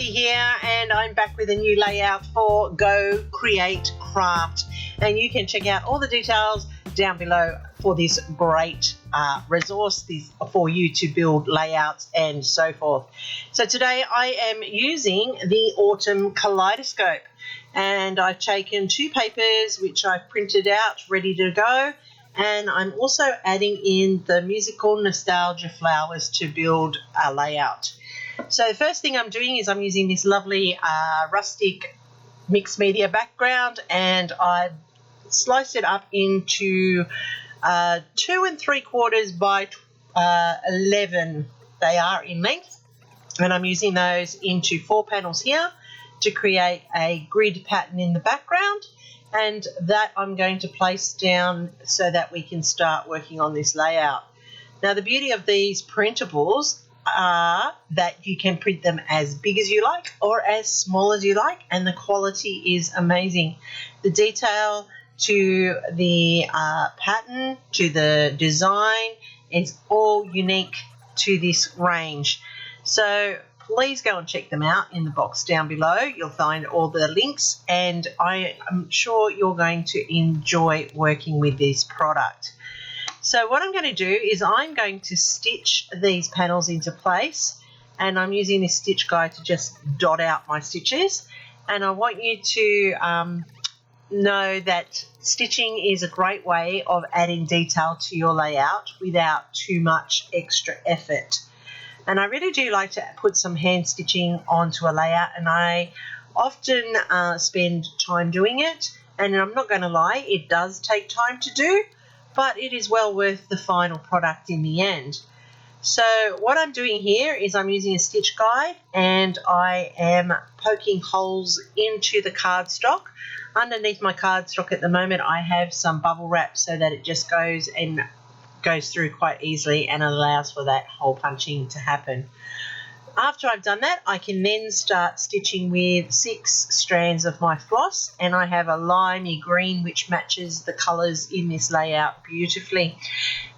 Kathy here, and I'm back with a new layout for Go Create Craft, and you can check out all the details down below for this great resource for you to build layouts and so forth. So today I am using the Autumn Kaleidoscope, and I've taken two papers which I've printed out ready to go, and I'm also adding in the musical nostalgia flowers to build a layout. So the first thing I'm doing is I'm using this lovely rustic mixed media background, and I've sliced it up into 2 3/4 by 11 they are in length, and I'm using those into 4 panels here to create a grid pattern in the background, and that I'm going to place down so that we can start working on this layout. Now the beauty of these printables are that you can print them as big as you like or as small as you like, and the quality is amazing. The detail to the pattern to the design is all unique to this range. So please go and check them out in the box down below. You'll find all the links, and I am sure you're going to enjoy working with this product. So what I'm going to do is I'm going to stitch these panels into place, and I'm using this stitch guide to just dot out my stitches. And I want you to know that stitching is a great way of adding detail to your layout without too much extra effort. And I really do like to put some hand stitching onto a layout, and I often spend time doing it, and I'm not going to lie, it does take time to do, but it is well worth the final product in the end. So what I'm doing here is I'm using a stitch guide, and I am poking holes into the cardstock. Underneath my cardstock at the moment I have some bubble wrap so that it just goes through quite easily and allows for that hole punching to happen. After I've done that, I can then start stitching with 6 strands of my floss, and I have a limey green which matches the colours in this layout beautifully.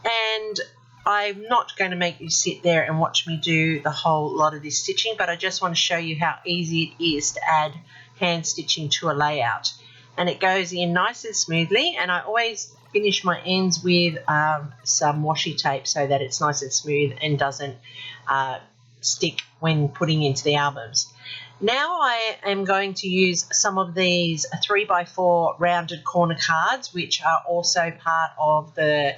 And I'm not going to make you sit there and watch me do the whole lot of this stitching, but I just want to show you how easy it is to add hand stitching to a layout. And it goes in nice and smoothly, and I always finish my ends with some washi tape so that it's nice and smooth and doesn't stick when putting into the albums. Now I am going to use some of these 3x4 rounded corner cards, which are also part of the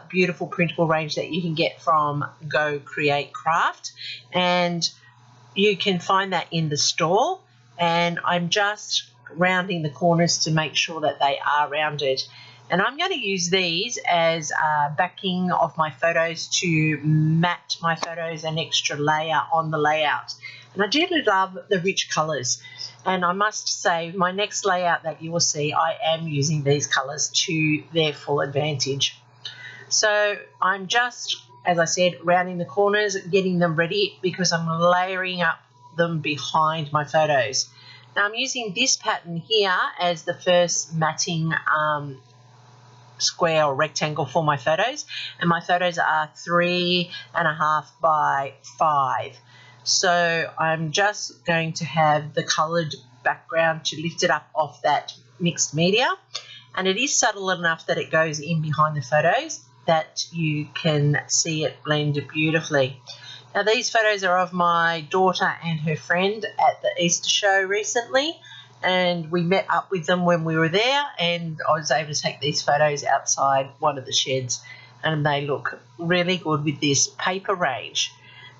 beautiful printable range that you can get from Go Create Craft, and you can find that in the store. And I'm just rounding the corners to make sure that they are rounded. And I'm going to use these as backing of my photos to mat my photos an extra layer on the layout. And I do love the rich colours. And I must say, my next layout that you will see, I am using these colours to their full advantage. So I'm just, as I said, rounding the corners, getting them ready because I'm layering up them behind my photos. Now I'm using this pattern here as the first matting square or rectangle for my photos, and my photos are 3.5 by 5. So I'm just going to have the coloured background to lift it up off that mixed media, and it is subtle enough that it goes in behind the photos that you can see it blend beautifully. Now these photos are of my daughter and her friend at the Easter show recently, and we met up with them when we were there, and I was able to take these photos outside one of the sheds, and they look really good with this paper range.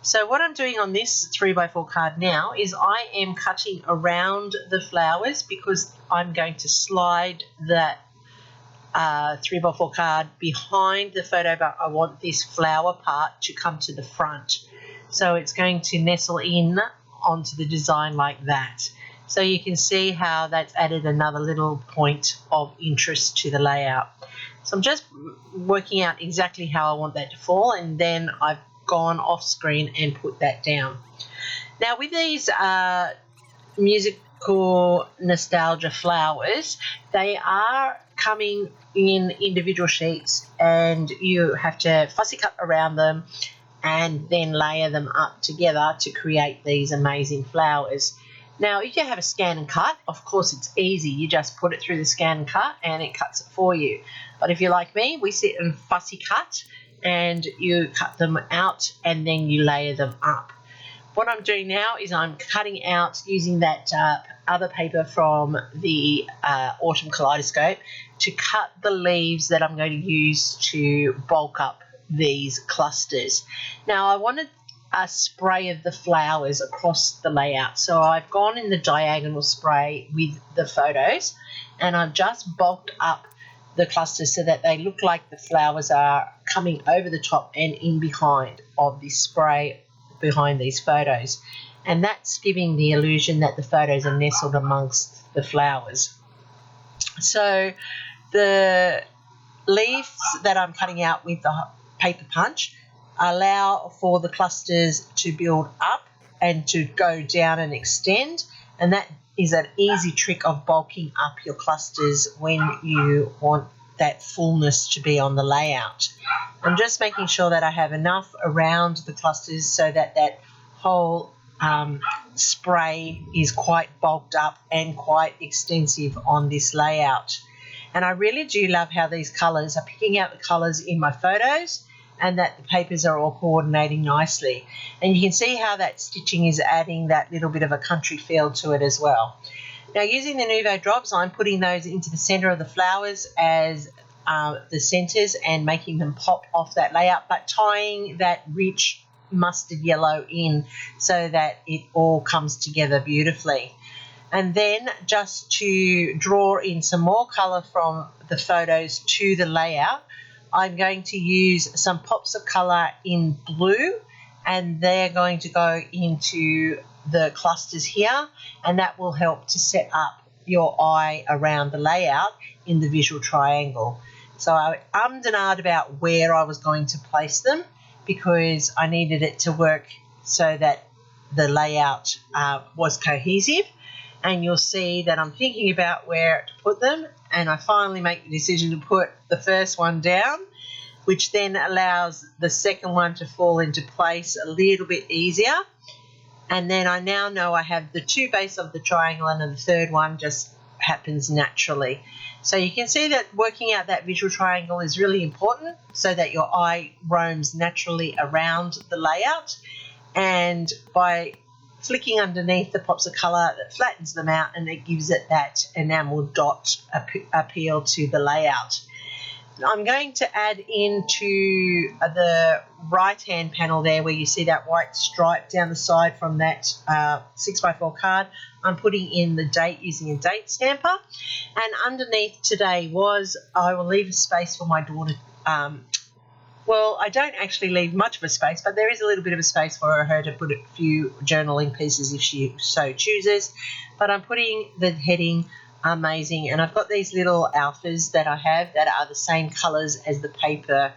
So what I'm doing on this 3x4 card now is I am cutting around the flowers because I'm going to slide that 3x4 card behind the photo, but I want this flower part to come to the front. So it's going to nestle in onto the design like that. So you can see how that's added another little point of interest to the layout. So I'm just working out exactly how I want that to fall, and then I've gone off screen and put that down. Now with these musical nostalgia flowers, they are coming in individual sheets, and you have to fussy cut around them and then layer them up together to create these amazing flowers. Now, if you have a scan and cut, of course it's easy. You just put it through the scan and cut and it cuts it for you. But if you're like me, we sit and fussy cut, and you cut them out and then you layer them up. What I'm doing now is I'm cutting out using that other paper from the Autumn Kaleidoscope to cut the leaves that I'm going to use to bulk up these clusters. Now, I wanted a spray of the flowers across the layout, so I've gone in the diagonal spray with the photos, and I've just bulked up the clusters so that they look like the flowers are coming over the top and in behind of this spray behind these photos, and that's giving the illusion that the photos are nestled amongst the flowers. So the leaves that I'm cutting out with the paper punch allow for the clusters to build up and to go down and extend, and that is an easy trick of bulking up your clusters when you want that fullness to be on the layout. I'm just making sure that I have enough around the clusters so that that whole spray is quite bulked up and quite extensive on this layout. And I really do love how these colours are picking out the colours in my photos, and that the papers are all coordinating nicely. And you can see how that stitching is adding that little bit of a country feel to it as well. Now, using the Nuvo drops, I'm putting those into the centre of the flowers as the centres and making them pop off that layout, but tying that rich mustard yellow in so that it all comes together beautifully. And then just to draw in some more colour from the photos to the layout, I'm going to use some pops of colour in blue, and they're going to go into the clusters here, and that will help to set up your eye around the layout in the visual triangle. So I ummed and ahed about where I was going to place them because I needed it to work so that the layout was cohesive, and you'll see that I'm thinking about where to put them, and I finally make the decision to put the first one down, which then allows the second one to fall into place a little bit easier. And then I now know I have the two base of the triangle, and the third one just happens naturally. So you can see that working out that visual triangle is really important so that your eye roams naturally around the layout, and by flicking underneath the pops of colour, that flattens them out and it gives it that enamel dot appeal to the layout. I'm going to add into the right-hand panel there where you see that white stripe down the side from that 6x4 card. I'm putting in the date using a date stamper. And underneath today was, I will leave a space for my daughter. Well, I don't actually leave much of a space, but there is a little bit of a space for her to put a few journaling pieces if she so chooses. But I'm putting the heading amazing, and I've got these little alphas that I have that are the same colours as the paper,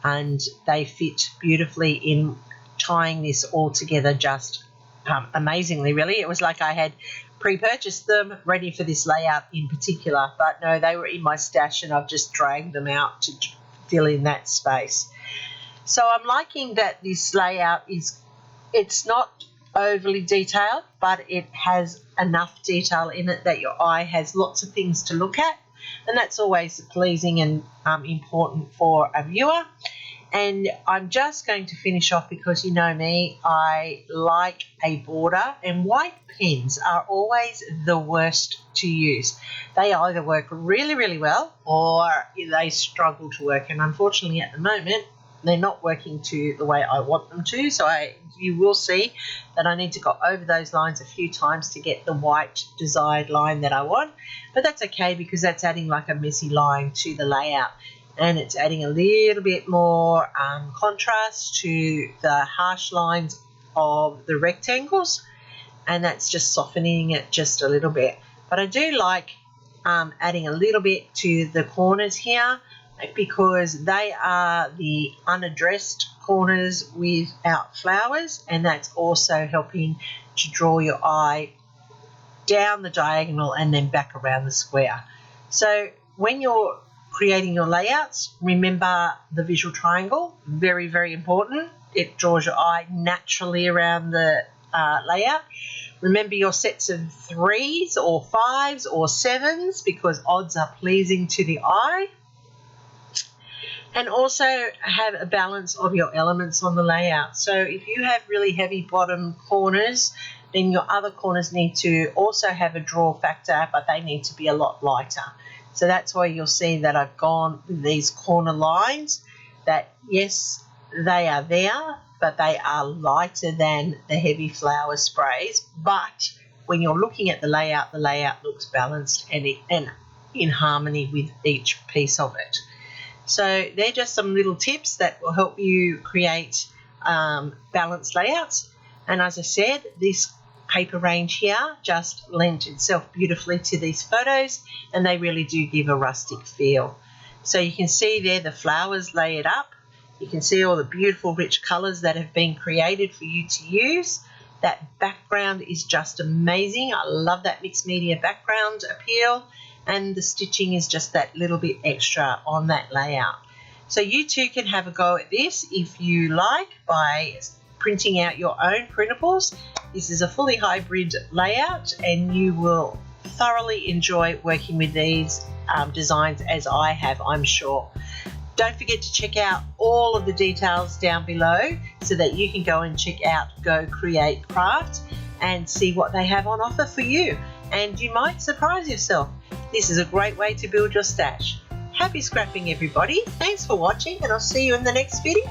and they fit beautifully in tying this all together just amazingly, really. It was like I had pre-purchased them ready for this layout in particular, but no, they were in my stash and I've just dragged them out to fill in that space. So I'm liking that this layout it's not overly detailed, but it has enough detail in it that your eye has lots of things to look at, and that's always pleasing and important for a viewer. And I'm just going to finish off because you know me, I like a border, and white pens are always the worst to use. They either work really, really well or they struggle to work, and unfortunately at the moment they're not working to the way I want them to. So you will see that I need to go over those lines a few times to get the white desired line that I want, but that's okay because that's adding like a messy line to the layout. And it's adding a little bit more contrast to the harsh lines of the rectangles, and that's just softening it just a little bit. But I do like adding a little bit to the corners here because they are the unaddressed corners without flowers, and that's also helping to draw your eye down the diagonal and then back around the square. So when you're creating your layouts, remember the visual triangle, very, very important. it draws your eye naturally around the layout. Remember your sets of 3s or 5s or 7s because odds are pleasing to the eye. And also have a balance of your elements on the layout. So if you have really heavy bottom corners, then your other corners need to also have a draw factor, but they need to be a lot lighter. So that's why you'll see that I've gone with these corner lines that, yes, they are there, but they are lighter than the heavy flower sprays. But when you're looking at the layout looks balanced and in harmony with each piece of it. So they're just some little tips that will help you create balanced layouts. And as I said, this paper range here just lent itself beautifully to these photos, and they really do give a rustic feel. So you can see there the flowers layered up. You can see all the beautiful rich colours that have been created for you to use. That background is just amazing. I love that mixed media background appeal. And the stitching is just that little bit extra on that layout. So you too can have a go at this if you like by printing out your own printables. This is a fully hybrid layout and you will thoroughly enjoy working with these designs as I have, I'm sure. Don't forget to check out all of the details down below so that you can go and check out Go Create Craft and see what they have on offer for you. And you might surprise yourself. This is a great way to build your stash. Happy scrapping, everybody. Thanks for watching, and I'll see you in the next video.